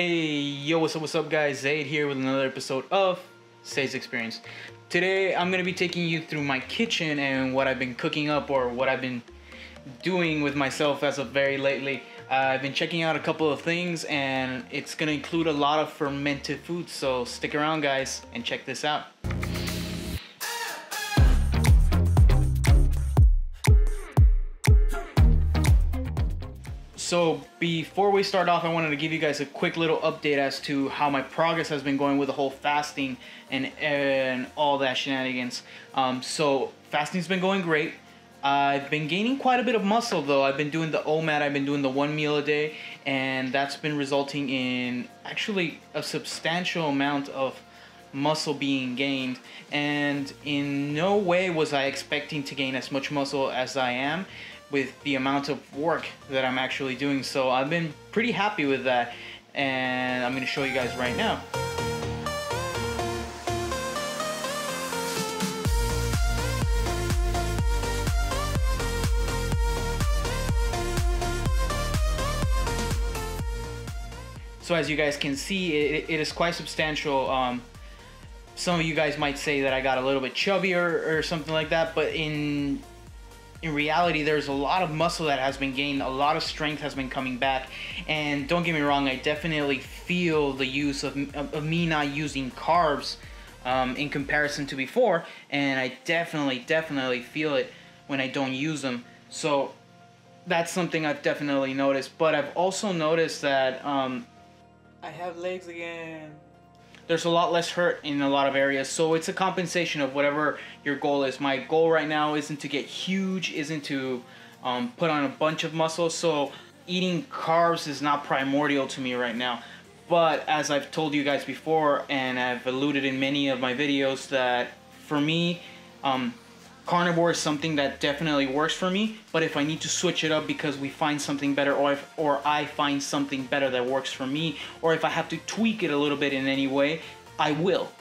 Hey, yo, what's up guys? Zaid here with another episode of Zaid's Experience. Today I'm going to be taking you through my kitchen and what I've been cooking up or what I've been doing with myself as of very lately. I've been checking out a couple of things and it's going to include a lot of fermented foods, so stick around guys and check this out. So before we start off, I wanted to give you guys a quick little update as to how my progress has been going with the whole fasting and all that shenanigans. So fasting's been going great. I've been gaining quite a bit of muscle though. I've been doing the OMAD, I've been doing the 1 meal a day, and that's been resulting in actually a substantial amount of muscle being gained. And in no way was I expecting to gain as much muscle as I am with the amount of work that I'm actually doing. So I've been pretty happy with that, and I'm going to show you guys right now. So as you guys can see, it is quite substantial. Some of you guys might say that I got a little bit chubbier or something like that, but in reality, there's a lot of muscle that has been gained, a lot of strength has been coming back, and don't get me wrong, I definitely feel the use of me not using carbs in comparison to before, and I definitely feel it when I don't use them. So that's something I've definitely noticed, but I've also noticed that I have legs again. There's a lot less hurt in a lot of areas, so it's a compensation of whatever your goal is. My goal right now isn't to get huge, isn't to put on a bunch of muscle, so eating carbs is not primordial to me right now. But as I've told you guys before, and I've alluded in many of my videos, that for me, carnivore is something that definitely works for me, but if I need to switch it up because we find something better, or I find something better that works for me, or if I have to tweak it a little bit in any way, I will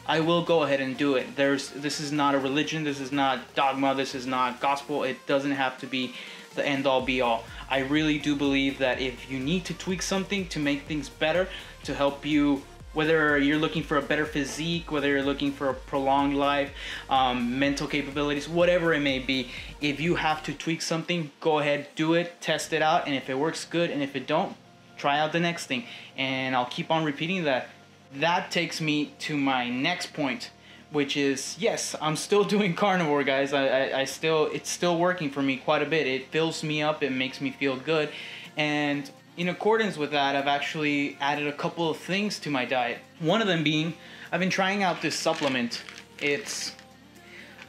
go ahead and do it. This is not a religion, this is not dogma, this is not gospel. It doesn't have to be the end all be all. I really do believe that if you need to tweak something to make things better, to help you, whether you're looking for a better physique, whether you're looking for a prolonged life, mental capabilities, whatever it may be, if you have to tweak something, go ahead, do it, test it out, and if it works, good, and if it don't, try out the next thing. And I'll keep on repeating that. That takes me to my next point, which is, yes, I'm still doing carnivore, guys. It's still working for me quite a bit. It fills me up, it makes me feel good, and in accordance with that, I've actually added a couple of things to my diet. One of them being, I've been trying out this supplement.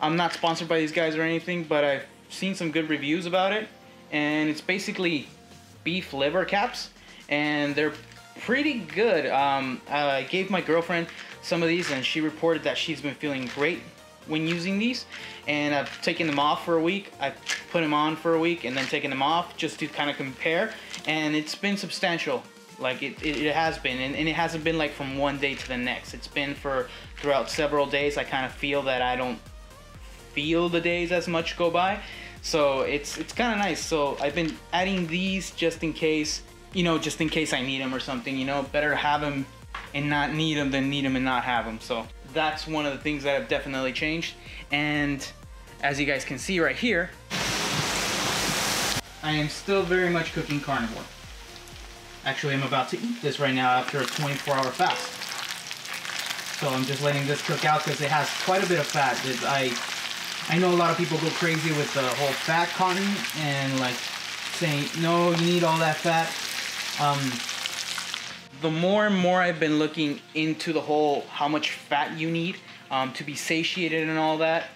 I'm not sponsored by these guys or anything, but I've seen some good reviews about it. And it's basically beef liver caps, and they're pretty good. I gave my girlfriend some of these, and she reported that she's been feeling great when using these. And I've taken them off for a week. I've put them on for a week and then taken them off just to kind of compare, and it's been substantial. Like it has been, and it hasn't been like from one day to the next. It's been throughout several days. I kind of feel that I don't feel the days as much go by, so it's kind of nice. So I've been adding these just in case, just in case I need them or something. Better have them and not need them than need them and not have them. So that's one of the things that have definitely changed. And as you guys can see right here, I am still very much cooking carnivore. Actually, I'm about to eat this right now after a 24-hour fast. So I'm just letting this cook out because it has quite a bit of fat. I know a lot of people go crazy with the whole fat content and like saying, no, you need all that fat. The more and more I've been looking into the whole how much fat you need to be satiated and all that,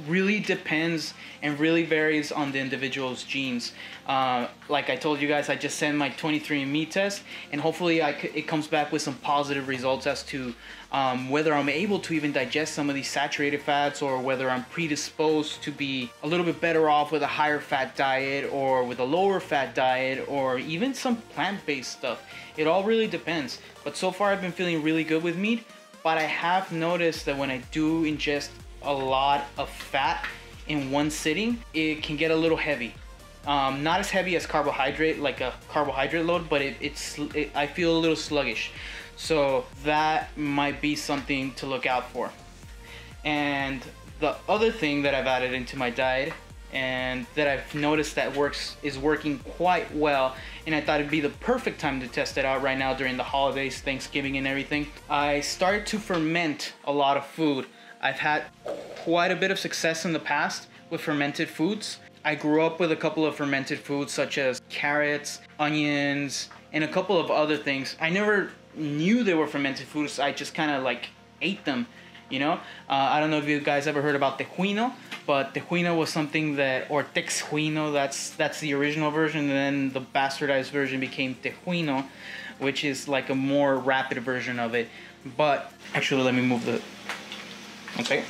really depends and really varies on the individual's genes. Like I told you guys, I just sent my 23andMe test, and hopefully it comes back with some positive results as to whether I'm able to even digest some of these saturated fats, or whether I'm predisposed to be a little bit better off with a higher fat diet or with a lower fat diet, or even some plant-based stuff. It all really depends. But so far I've been feeling really good with meat, but I have noticed that when I do ingest a lot of fat in one sitting, it can get a little heavy. Not as heavy as carbohydrate, like a carbohydrate load, but I feel a little sluggish. So that might be something to look out for. And the other thing that I've added into my diet and that I've noticed that is working quite well, and I thought it'd be the perfect time to test it out right now during the holidays, Thanksgiving and everything. I started to ferment a lot of food. I've had quite a bit of success in the past with fermented foods. I grew up with a couple of fermented foods such as carrots, onions, and a couple of other things. I never knew they were fermented foods. I just kind of like ate them, you know? I don't know if you guys ever heard about tejuino, but tejuino was something that, or texjuino, that's the original version, and then the bastardized version became tejuino, which is like a more rapid version of it. But actually, let me move the, okay.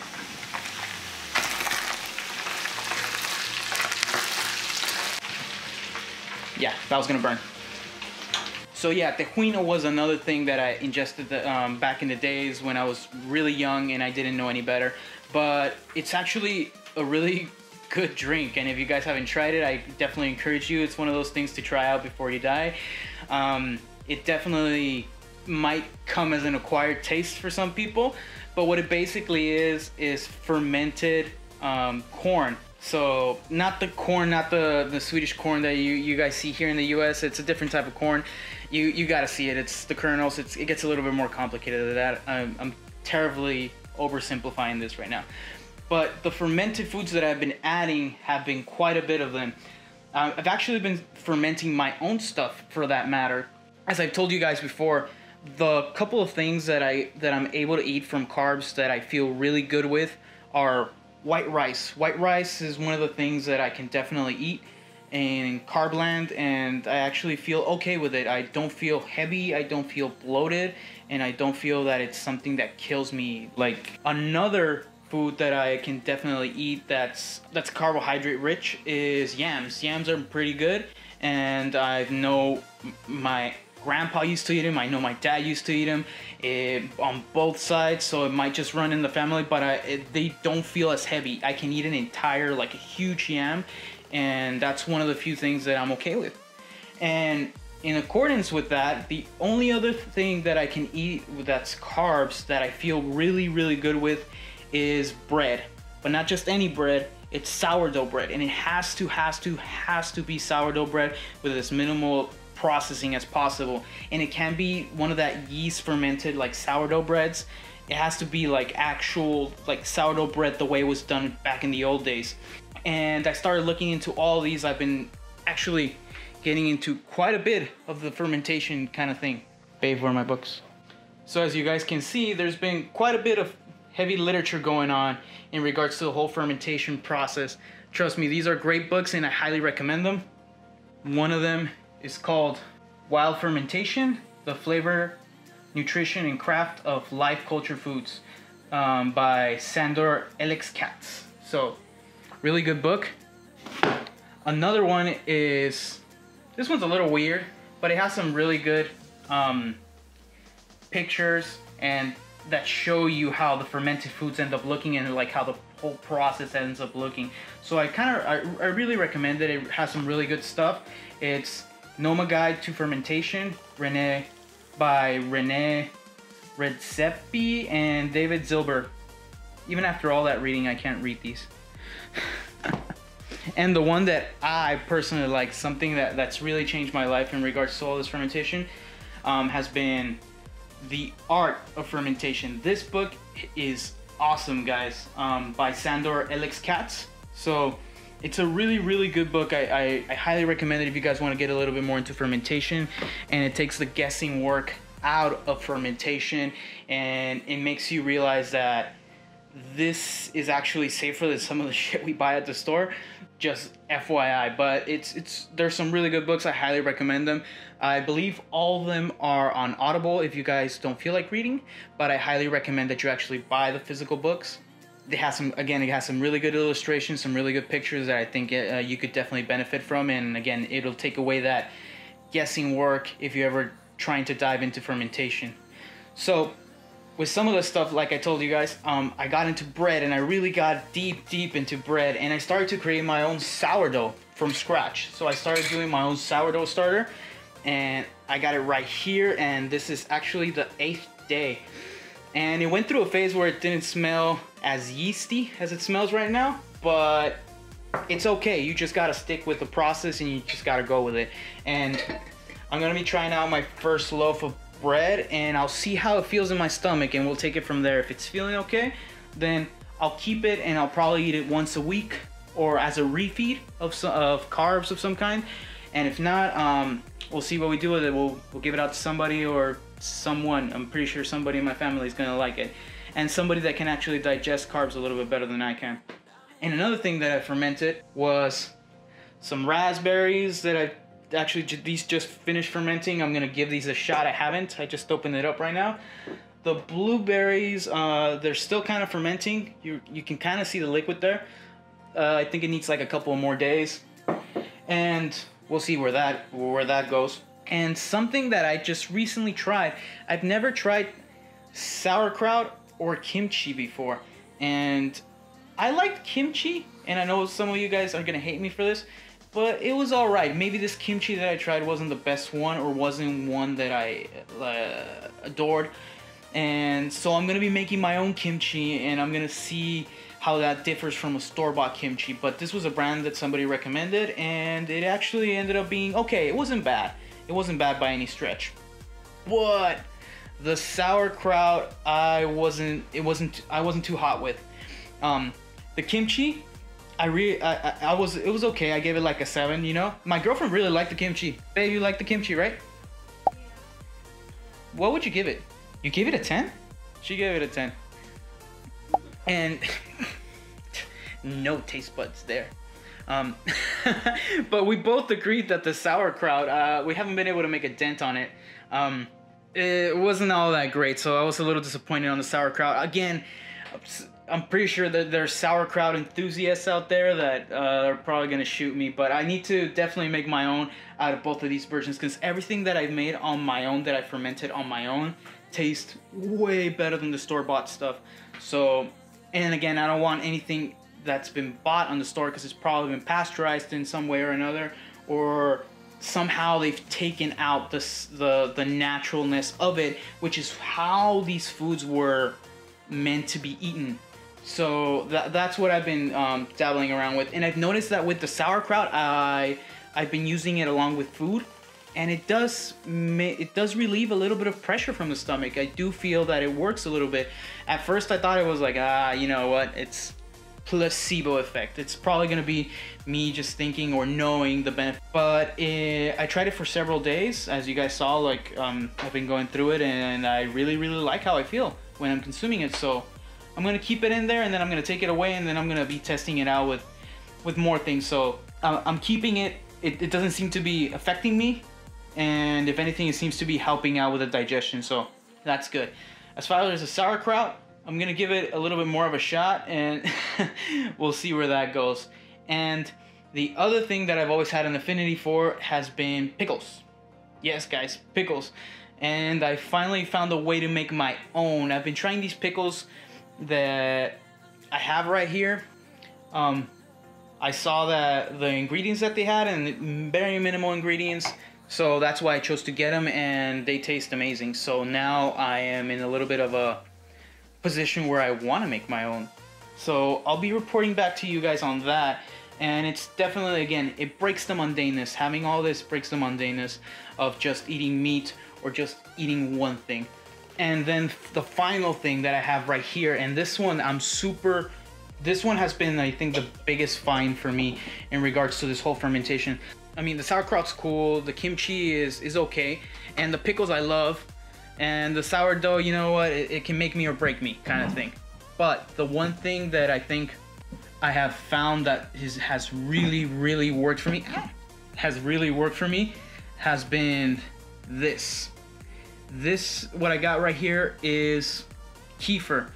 Yeah, that was gonna burn. So yeah, tejuino was another thing that I ingested back in the days when I was really young and I didn't know any better. But it's actually a really good drink, and if you guys haven't tried it, I definitely encourage you. It's one of those things to try out before you die. It definitely might come as an acquired taste for some people, but what it basically is fermented corn. So not the corn, not the Swedish corn that you guys see here in the US. It's a different type of corn. You gotta see it. It's the kernels. It gets a little bit more complicated than that. I'm terribly oversimplifying this right now. But the fermented foods that I've been adding have been quite a bit of them. I've actually been fermenting my own stuff, for that matter. As I've told you guys before, the couple of things that I'm able to eat from carbs that I feel really good with are white rice. White rice is one of the things that I can definitely eat in Carbland, and I actually feel okay with it. I don't feel heavy, I don't feel bloated, and I don't feel that it's something that kills me. Like, another food that I can definitely eat that's carbohydrate rich is yams. Yams are pretty good, and I know my grandpa used to eat them. I know my dad used to eat them on both sides, so it might just run in the family, but they don't feel as heavy. I can eat an entire, like a huge yam, and that's one of the few things that I'm okay with. And in accordance with that, the only other thing that I can eat that's carbs that I feel really, really good with is bread. But not just any bread, it's sourdough bread, and it has to be sourdough bread with as minimal processing as possible. And it can be one of that yeast fermented like sourdough breads. It has to be like actual like sourdough bread the way it was done back in the old days. And I started looking into all these. I've been actually getting into quite a bit of the fermentation kind of thing. Babe, where are my books? So as you guys can see, there's been quite a bit of heavy literature going on in regards to the whole fermentation process. Trust me, these are great books and I highly recommend them. One of them is called Wild Fermentation, The Flavor, Nutrition, and Craft of Life Culture Foods by Sandor Elix-Katz. So, really good book. Another one is, this one's a little weird, but it has some really good pictures and that show you how the fermented foods end up looking and like how the whole process ends up looking. So I really recommend it. It has some really good stuff. It's Noma Guide to Fermentation, by René Redzepi and David Zilber. Even after all that reading, I can't read these. And the one that I personally like, something that's really changed my life in regards to all this fermentation, has been The Art of Fermentation. This book is awesome, guys, by Sandor Elix-Katz. So it's a really, really good book. I highly recommend it if you guys want to get a little bit more into fermentation, and it takes the guessing work out of fermentation, and it makes you realize that this is actually safer than some of the shit we buy at the store. Just FYI, but there's some really good books. I highly recommend them. I believe all of them are on Audible if you guys don't feel like reading, but I highly recommend that you actually buy the physical books. It has some really good illustrations, some really good pictures that I think you could definitely benefit from, and again, it'll take away that guessing work if you're ever trying to dive into fermentation. So with some of the stuff, like I told you guys, I got into bread, and I really got deep into bread, and I started to create my own sourdough. from scratch. So I started doing my own sourdough starter, and I got it right here, and this is actually the 8th day. And it went through a phase where it didn't smell as yeasty as it smells right now, but it's okay. You just gotta stick with the process and you just gotta go with it. And I'm gonna be trying out my first loaf of bread, and I'll see how it feels in my stomach, and we'll take it from there. If it's feeling okay, then I'll keep it, and I'll probably eat it once a week or as a refeed of carbs of some kind. And if not, we'll see what we do with it. We'll give it out to somebody or someone. I'm pretty sure somebody in my family is gonna like it, and somebody that can actually digest carbs a little bit better than I can. And another thing that I fermented was some raspberries that I actually, these just finished fermenting. I'm gonna give these a shot. I just opened it up right now. The blueberries, they're still kind of fermenting. You can kind of see the liquid there. I think it needs like a couple more days, and we'll see where that goes. And something that I just recently tried, I've never tried sauerkraut or kimchi before, and I liked kimchi, and I know some of you guys are gonna hate me for this, but it was all right. Maybe this kimchi that I tried wasn't the best one, or wasn't one that I adored. And so I'm gonna be making my own kimchi, and I'm gonna see how that differs from a store-bought kimchi. But this was a brand that somebody recommended, and it actually ended up being okay. It wasn't bad. It wasn't bad by any stretch. But the sauerkraut, I wasn't too hot with. The kimchi, it was okay. I gave it like a 7, you know? My girlfriend really liked the kimchi. Babe, you like the kimchi, right? What would you give it? You gave it a 10? She gave it a 10. And no taste buds there. But we both agreed that the sauerkraut, we haven't been able to make a dent on it. It wasn't all that great, so I was a little disappointed on the sauerkraut. Again, I'm pretty sure that there's sauerkraut enthusiasts out there that are probably gonna shoot me, but I need to definitely make my own out of both of these versions, because everything that I've made on my own, that I fermented on my own, tastes way better than the store-bought stuff. So, and again, I don't want anything that's been bought on the store, because it's probably been pasteurized in some way or another, or somehow they've taken out the naturalness of it, which is how these foods were meant to be eaten. So that's what I've been dabbling around with. And I've noticed that with the sauerkraut, I've been using it along with food, and it does relieve a little bit of pressure from the stomach. I do feel that it works a little bit. At first I thought it was like, you know what, it's placebo effect. It's probably gonna be me just thinking or knowing the benefit. But I tried it for several days, as you guys saw. Like I've been going through it, and I really like how I feel when I'm consuming it. So I'm gonna keep it in there, and then I'm gonna take it away, and then I'm gonna be testing it out with more things. So I'm keeping it. It doesn't seem to be affecting me, and if anything, it seems to be helping out with the digestion. So that's good. As far as the sauerkraut, I'm gonna give it a little bit more of a shot, and we'll see where that goes. And the other thing that I've always had an affinity for has been pickles. Yes, guys, pickles. And I finally found a way to make my own. I've been trying these pickles that I have right here. I saw that the ingredients that they had, and very minimal ingredients, so that's why I chose to get them, and they taste amazing. So now I am in a little bit of a position where I want to make my own. So I'll be reporting back to you guys on that. And it's definitely, again, it breaks the mundaneness. Having all this breaks the mundaneness of just eating meat or just eating one thing. And then the final thing that I have right here, and this one this one has been, I think, the biggest find for me in regards to this whole fermentation. I mean, the sauerkraut's cool, the kimchi is okay, and the pickles I love, and the sourdough, you know what, it can make me or break me kind of thing. But the one thing that I think I have found that has really worked for me, has been this. What I got right here is kefir.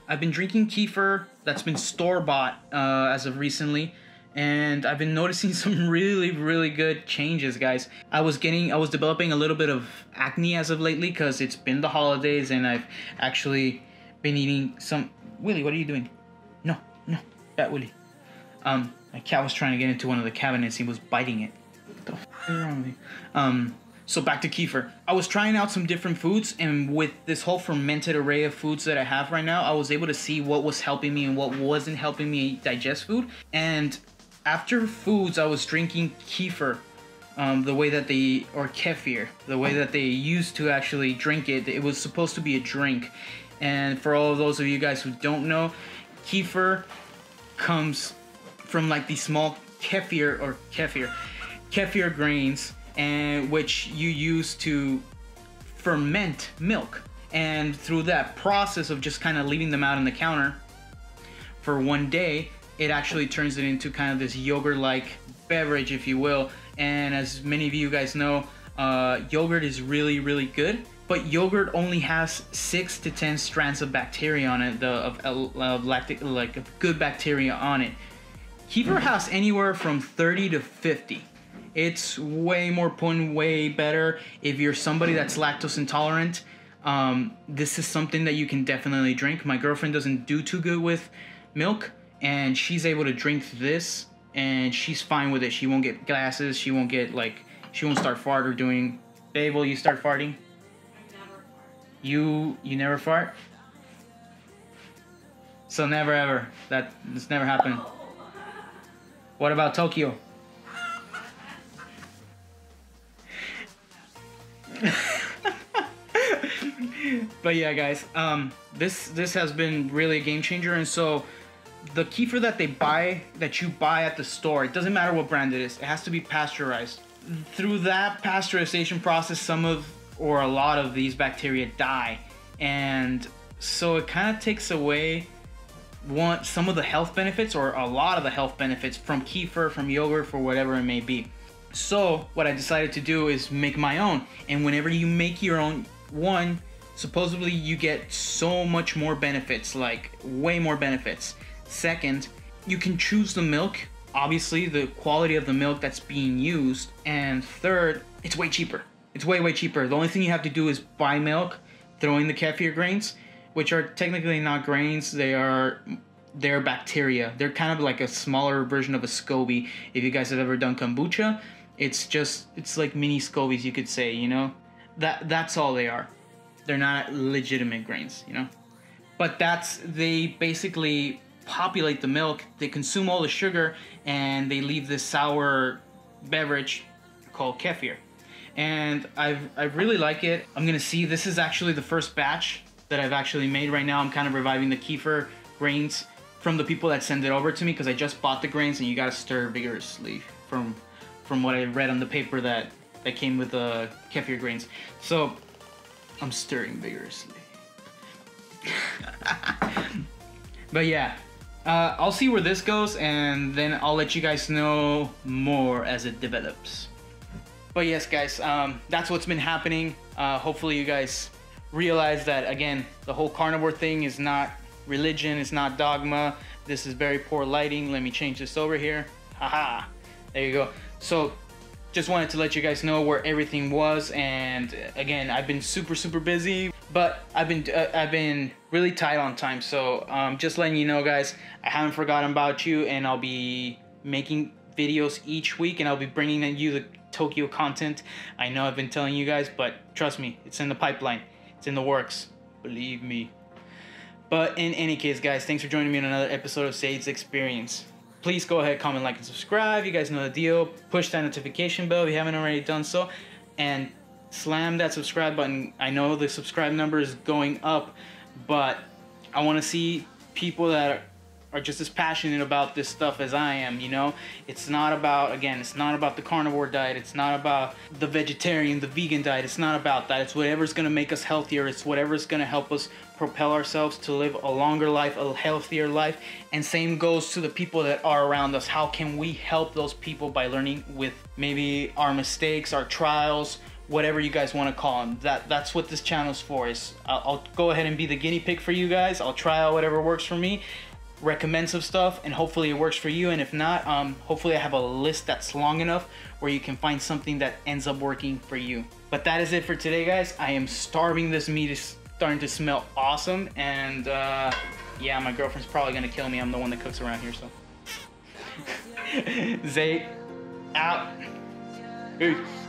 I've been drinking kefir that's been store-bought as of recently, and I've been noticing some really good changes, guys. I was developing a little bit of acne as of lately, because it's been the holidays, and I've actually been eating some... Willie, what are you doing? No, Bat Willie. My cat was trying to get into one of the cabinets. He was biting it. What the f is wrong with you? So back to kefir. I was trying out some different foods, and with this whole fermented array of foods that I have right now, I was able to see what was helping me and what wasn't helping me digest food. And after foods, I was drinking kefir, the way that they, or kefir, the way that they used to actually drink it. It was supposed to be a drink. And for all of those of you guys who don't know, kefir comes from like these small kefir grains, and which you use to ferment milk. And through that process of just kind of leaving them out on the counter for one day, it actually turns it into kind of this yogurt-like beverage, if you will. And as many of you guys know, yogurt is really, really good. But yogurt only has 6 to 10 strands of bacteria on it, of lactic, like of good bacteria on it. Kefir has anywhere from 30 to 50. It's way more potent, way better. If you're somebody that's lactose intolerant, this is something that you can definitely drink. My girlfriend doesn't do too good with milk, and she's able to drink this, and she's fine with it. She won't get gases. She won't get she won't start fart or doing. Babe, will you start farting? You never fart? So never ever. This never happened. What about Tokyo? But yeah, guys, this has been really a game changer. And so the kefir that you buy at the store, it doesn't matter what brand it is, it has to be pasteurized. Through that pasteurization process, or a lot of these bacteria die, and so it kind of takes away some of the health benefits, or a lot of the health benefits from kefir, from yogurt, for whatever it may be. So what I decided to do is make my own. And whenever you make your own one, supposedly you get so much more benefits, like way more benefits. Second, you can choose the milk, obviously the quality of the milk that's being used. And third, it's way cheaper. It's way, way cheaper. The only thing you have to do is buy milk, throw in the kefir grains, which are technically not grains. They're bacteria. They're kind of like a smaller version of a SCOBY. If you guys have ever done kombucha, it's like mini SCOBYs, you could say, you know? That's all they are. They're not legitimate grains, you know? But they basically populate the milk, they consume all the sugar, and they leave this sour beverage called kefir. And I really like it. I'm gonna see, this is actually the first batch that I've actually made right now. I'm kind of reviving the kefir grains from the people that send it over to me, because I just bought the grains, and you gotta stir vigorously from what I read on the paper that came with the kefir grains. So I'm stirring vigorously. But yeah, I'll see where this goes, and then I'll let you guys know more as it develops. But yes, guys, that's what's been happening. Hopefully you guys realize that, again, the whole carnivore thing is not religion, it's not dogma. This is very poor lighting. Let me change this over here. Haha, there you go. So just wanted to let you guys know where everything was. And again, I've been super busy, but I've been really tight on time. So just letting you know, guys, I haven't forgotten about you, and I'll be making videos each week, and I'll be bringing you the Tokyo content. I know I've been telling you guys, but trust me, it's in the pipeline. It's in the works. Believe me. But in any case, guys, thanks for joining me on another episode of Zaid's Experience. Please go ahead, comment, like, and subscribe. You guys know the deal. Push that notification bell if you haven't already done so. And slam that subscribe button. I know the subscribe number is going up, but I want to see people that are just as passionate about this stuff as I am, you know? It's not about, again, it's not about the carnivore diet. It's not about the vegetarian, the vegan diet. It's not about that. It's whatever's going to make us healthier. It's whatever's going to help us propel ourselves to live a longer life, a healthier life. And same goes to the people that are around us. How can we help those people by learning with maybe our mistakes, our trials, whatever you guys want to call them? That's what this channel's for. I'll go ahead and be the guinea pig for you guys. I'll try out whatever works for me, recommend some stuff, and hopefully it works for you. And if not, hopefully I have a list that's long enough where you can find something that ends up working for you. But that is it for today, guys. I am starving. This meat is starting to smell awesome, and yeah, my girlfriend's probably gonna kill me. I'm the one that cooks around here, so Zaid out. Peace.